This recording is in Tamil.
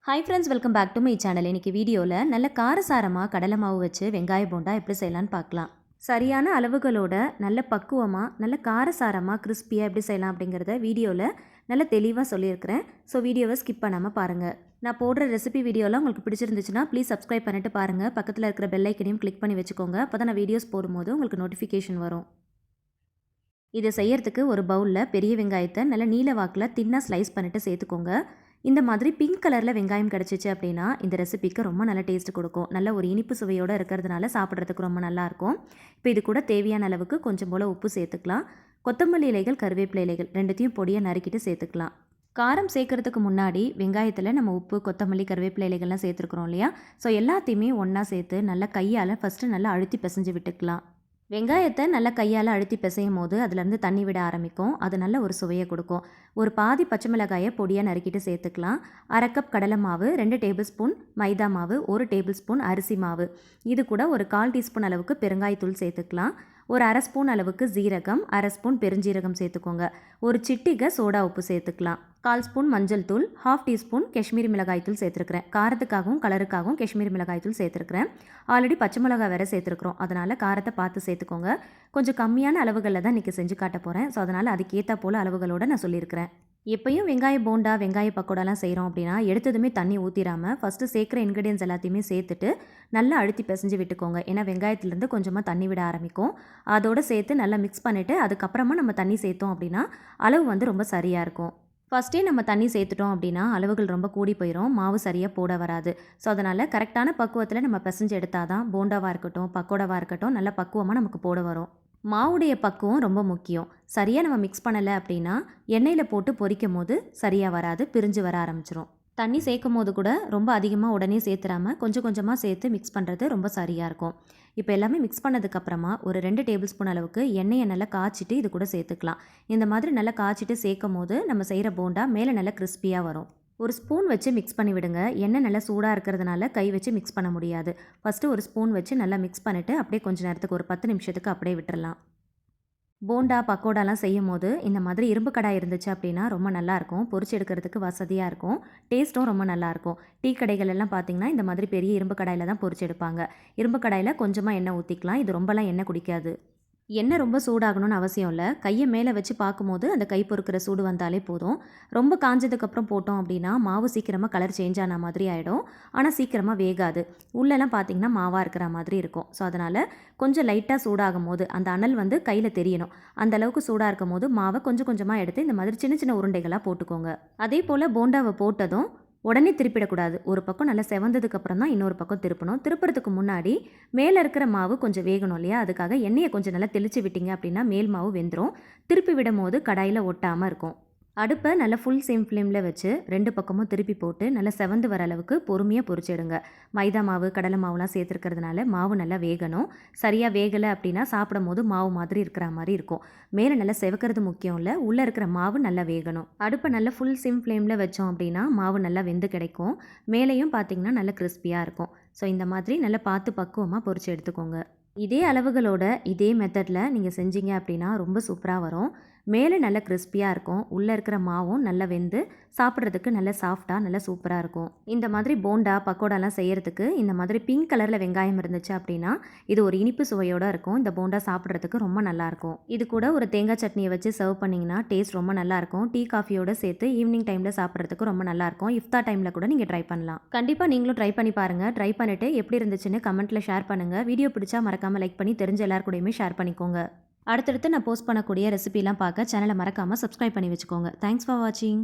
Hi friends, welcome back to my channel. இன்றைக்கி வீடியோவில் நல்ல காரசாரமாக கடலை மாவு வச்சு வெங்காய போண்டா எப்படி செய்யலான்னு பார்க்கலாம். சரியான அளவுகளோட நல்ல பக்குவமாக நல்ல காரசாரமாக கிறிஸ்பியாக எப்படி செய்யலாம் அப்படிங்கிறத வீடியோவில் நல்ல தெளிவாக சொல்லியிருக்கிறேன். ஸோ வீடியோவை ஸ்கிப் பண்ணாமல் பாருங்கள். நான் போடுற ரெசிபி வீடியோலாம் உங்களுக்கு பிடிச்சிருந்துச்சுன்னா ப்ளீஸ் சப்ஸ்கிரைப் பண்ணிட்டு பாருங்கள். பக்கத்தில் இருக்கிற பெல் ஐக்கனையும் கிளிக் பண்ணி வச்சுக்கோங்க. அப்போ தான் நான் வீடியோஸ் போடும்போது உங்களுக்கு நோட்டிஃபிகேஷன் வரும். இதை செய்யறதுக்கு ஒரு பவுலில் பெரிய வெங்காயத்தை நல்ல நீல வாக்கில் தின்னாக ஸ்லைஸ் பண்ணிவிட்டு சேர்த்துக்கோங்க. இந்த மாதிரி பிங்க் கலரில் வெங்காயம் கிடச்சிச்சு அப்படின்னா இந்த ரெசிபிக்கு ரொம்ப நல்ல டேஸ்ட் கொடுக்கும். நல்ல ஒரு இனிப்பு சுவையோடு இருக்கிறதுனால சாப்பிட்றதுக்கு ரொம்ப நல்லாயிருக்கும். இப்போ இது கூட தேவையான அளவுக்கு கொஞ்சம் போல் உப்பு சேர்த்துக்கலாம். கொத்தமல்லி இலைகள், கருவேப்பிலை இலைகள் ரெண்டுத்தையும் பொடியாக நறுக்கிட்டு சேர்த்துக்கலாம். காரம் சேர்க்கறதுக்கு முன்னாடி வெங்காயத்தில் நம்ம உப்பு, கொத்தமல்லி, கருவேப்பிலை இலைகள்லாம் சேர்த்துருக்குறோம் இல்லையா? ஸோ எல்லாத்தையுமே ஒன்றா சேர்த்து நல்லா கையால் ஃபஸ்ட்டு நல்லா அழுத்தி பிசைஞ்சு விட்டுக்கலாம். வெங்காயத்தை நல்லா கையால் அழுத்தி பிசையும் போது அதுலேருந்து தண்ணி விட ஆரம்பிக்கும். அது நல்ல ஒரு சுவையை கொடுக்கும். ஒரு பாதி பச்சை மிளகாயை பொடியாக நறுக்கிட்டு சேர்த்துக்கலாம். 1/2 கப் கடலை மாவு, 2 டேபிள் ஸ்பூன் மைதா மாவு, 1 டேபிள் ஸ்பூன் அரிசி மாவு, இது கூட ஒரு 1/4 டீஸ்பூன் அளவுக்கு பெருங்காயத்தூள் சேர்த்துக்கலாம். ஒரு 1/2 ஸ்பூன் அளவுக்கு ஜீரகம், 1/2 ஸ்பூன் பெருஞ்சீரகம் சேர்த்துக்கோங்க. ஒரு சிட்டிகை சோடா உப்பு சேர்த்துக்கலாம். 1/4 ஸ்பூன் மஞ்சள் தூள், 1/2 டீஸ்பூன் காஷ்மீரி மிளகாய் தூள் சேர்த்துருக்கிறேன். காரத்துக்காகவும் கலருக்காகவும் காஷ்மீரி மிளகாய் தூள் சேர்த்துருக்கிறேன். ஆல்ரெடி பச்சை மிளகாய் வேறு சேர்த்துருக்குறோம். அதனால் காரத்தை பார்த்து சேர்த்துக்கோங்க. கொஞ்சம் கம்மியான அளவுகளில் தான் இன்றைக்கி செஞ்சு காட்ட போகிறேன். ஸோ அதனால் அதுக்கேற்ற போல் அளவுகளோடு நான் சொல்லியிருக்கிறேன். எப்பயும் வெங்காய போண்டா, வெங்காய பக்கோடாலாம் செய்கிறோம் அப்படின்னா எடுத்ததுமே தண்ணி ஊற்றிடாமல் ஃபஸ்ட்டு சேர்க்குற இன்க்ரீடியன்ஸ் எல்லாத்தையுமே சேர்த்துட்டு நல்லா அழுத்தி பிசைஞ்சு விட்டுக்கோங்க. ஏன்னா வெங்காயத்துலேருந்து கொஞ்சமாக தண்ணி விட ஆரம்பிக்கும். அதோடு சேர்த்து நல்லா மிக்ஸ் பண்ணிவிட்டு அதுக்கப்புறமா நம்ம தண்ணி சேர்த்தோம் அப்படின்னா அளவு வந்து ரொம்ப சரியாக இருக்கும். ஃபஸ்ட்டே நம்ம தண்ணி சேர்த்துட்டோம் அப்படின்னா அளவுகள் ரொம்ப கூடி போயிடும், மாவு சரியாக போட வராது. ஸோ அதனால் கரெக்டான பக்குவத்தில் நம்ம பிசைஞ்சு எடுத்தால் தான் போண்டாவாக இருக்கட்டும், பக்கோடாவாக இருக்கட்டும் நல்ல பக்குவமாக நமக்கு போட வரும். மாவுடைய பக்குவம் ரொம்ப முக்கியம். சரியாக நம்ம மிக்ஸ் பண்ணலை அப்படின்னா எண்ணெயில் போட்டு பொரிக்கும் போது சரியாக வராது, பிரிஞ்சு வர ஆரம்பிச்சிரும். தண்ணி சேர்க்கும் போது கூட ரொம்ப அதிகமாக உடனே சேர்த்துறாமல் கொஞ்சம் கொஞ்சமாக சேர்த்து மிக்ஸ் பண்ணுறது ரொம்ப சரியாக இருக்கும். இப்போ எல்லாமே மிக்ஸ் பண்ணதுக்கப்புறமா ஒரு 2 டேபிள் ஸ்பூன் அளவுக்கு எண்ணெயை நல்லா காய்ச்சிட்டு இது கூட சேர்த்துக்கலாம். இந்த மாதிரி நல்லா காய்ச்சிட்டு சேர்க்கும் போது நம்ம செய்கிற போண்டா மேலே நல்லா கிறிஸ்பியாக வரும். ஒரு ஸ்பூன் வச்சு மிக்ஸ் பண்ணி விடுங்க. எண்ணெய் நல்லா சூடாக இருக்கிறதுனால கை வச்சு மிக்ஸ் பண்ண முடியாது. ஃபஸ்ட்டு ஒரு ஸ்பூன் வச்சு நல்லா மிக்ஸ் பண்ணிவிட்டு அப்படியே கொஞ்சம் நேரத்துக்கு ஒரு 10 நிமிஷத்துக்கு அப்படியே விட்டுறலாம். போண்டா, பக்கோடாலாம் செய்யும் போது இந்த மாதிரி இரும்பு கடாய் இருந்துச்சு அப்படின்னா ரொம்ப நல்லாயிருக்கும். பொரிச்சு எடுக்கிறதுக்கு வசதியாக இருக்கும். டேஸ்ட்டும் ரொம்ப நல்லாயிருக்கும். டீ கடைகள் எல்லாம் பார்த்திங்கன்னா இந்த மாதிரி பெரிய இரும்பு கடாயில் தான் பொரிச்சு எடுப்பாங்க. இரும்பு கடாயில் கொஞ்சமாக எண்ணெய் ஊற்றிக்கலாம். இது ரொம்பலாம் எண்ணெய் குடிக்காது. எண்ணெய் ரொம்ப சூடாகணும்னு அவசியம் இல்லை. கையை மேலே வச்சு பார்க்கும்போது அந்த கை பொறுக்கிற சூடு வந்தாலே போதும். ரொம்ப காஞ்சதுக்கப்புறம் போட்டோம் அப்படின்னா மாவு சீக்கிரமாக கலர் சேஞ்ச் ஆன மாதிரி ஆகிடும். ஆனால் சீக்கிரமாக வேகாது. உள்ளெல்லாம் பார்த்திங்கன்னா மாவாக இருக்கிற மாதிரி இருக்கும். ஸோ அதனால் கொஞ்சம் லைட்டாக சூடாகும் போது அந்த அனல் வந்து கையில் தெரியணும். அந்தளவுக்கு சூடாக இருக்கும் போது மாவை கொஞ்சம் கொஞ்சமாக எடுத்து இந்த மாதிரி சின்ன சின்ன உருண்டைகளாக போட்டுக்கோங்க. அதே போல் போண்டாவை போட்டதும் உடனே திருப்பிடக்கூடாது. ஒரு பக்கம் நல்லா செவந்ததுக்கப்புறம் தான் இன்னொரு பக்கம் திருப்பணும். திருப்புறதுக்கு முன்னாடி மேலே இருக்கிற மாவு கொஞ்சம் வேகணும் இல்லையா? அதுக்காக எண்ணெயை கொஞ்சம் நல்லா தெளித்து விட்டீங்க அப்படின்னா மேல் மாவு வெந்துடும். திருப்பி விடும் போது கடாயில் ஒட்டாமல் இருக்கும். அடுப்பை நல்லா ஃபுல் சேம் ஃப்ளேமில் வச்சு 2 பக்கமும் திருப்பி போட்டு நல்லா செவந்து வர அளவுக்கு பொறுமையாக பொரிச்சிடுங்க. மைதா மாவு, கடலை மாவுலாம் சேர்த்துருக்கிறதுனால மாவு நல்லா வேகணும். சரியாக வேகலை அப்படின்னா சாப்பிடும் போது மாவு மாதிரி இருக்கிற மாதிரி இருக்கும். மேலே நல்லா செவக்கிறது முக்கியம் இல்லை, உள்ளே இருக்கிற மாவு நல்லா வேகணும். அடுப்பை நல்லா ஃபுல் சிம் ஃப்ளேமில் வச்சோம் அப்படின்னா மாவு நல்லா வெந்து கிடைக்கும். மேலேயும் பார்த்திங்கன்னா நல்லா கிறிஸ்பியாக இருக்கும். ஸோ இந்த மாதிரி நல்லா பார்த்து பக்குவமாக பொரிச்சு எடுத்துக்கோங்க. இதே அளவுகளோட இதே மெத்தடில் நீங்கள் செஞ்சீங்க அப்படின்னா ரொம்ப சூப்பராக வரும். மேலே நல்லா கிறிஸ்பியாக இருக்கும். உள்ளே இருக்கிற மாவும் நல்லா வெந்து சாப்பிட்றதுக்கு நல்ல சாஃப்டாக நல்லா சூப்பராக இருக்கும். இந்த மாதிரி போண்டா, பக்கோடாலாம் செய்கிறதுக்கு இந்த மாதிரி பிங்க் கலரில் வெங்காயம் இருந்துச்சு அப்படின்னா இது ஒரு இனிப்பு சுவையோடு இருக்கும். இந்த போண்டா சாப்பிட்றதுக்கு ரொம்ப நல்லாயிருக்கும். இது கூட ஒரு தேங்காய் சட்னியை வச்சு சர்வ் பண்ணிங்கன்னா டேஸ்ட் ரொம்ப நல்லாயிருக்கும். டீ, காஃபியோடு சேர்த்து ஈவினிங் டைமில் சாப்பிட்றதுக்கு ரொம்ப நல்லாயிருக்கும். இஃப்தார் டைமில் கூட நீங்கள் ட்ரை பண்ணலாம். கண்டிப்பாக நீங்களும் ட்ரை பண்ணி பாருங்கள். ட்ரை பண்ணிவிட்டு எப்படி இருந்துச்சுன்னு கமெண்ட்டில் ஷேர் பண்ணுங்கள். வீடியோ பிடிச்சா மறக்காமல் லைக் பண்ணி தெரிஞ்ச எல்லார் கூடயுமே ஷேர் பண்ணிக்கோங்க. அடுத்தடுத்து நான் போஸ்ட் பண்ணக்கூடிய ரெசிபிலாம் பார்க்க சேனலை மறக்காமல் சப்ஸ்கிரைப் பண்ணி வச்சுக்கோங்க. தேங்க்ஸ் ஃபார் வாட்சிங்.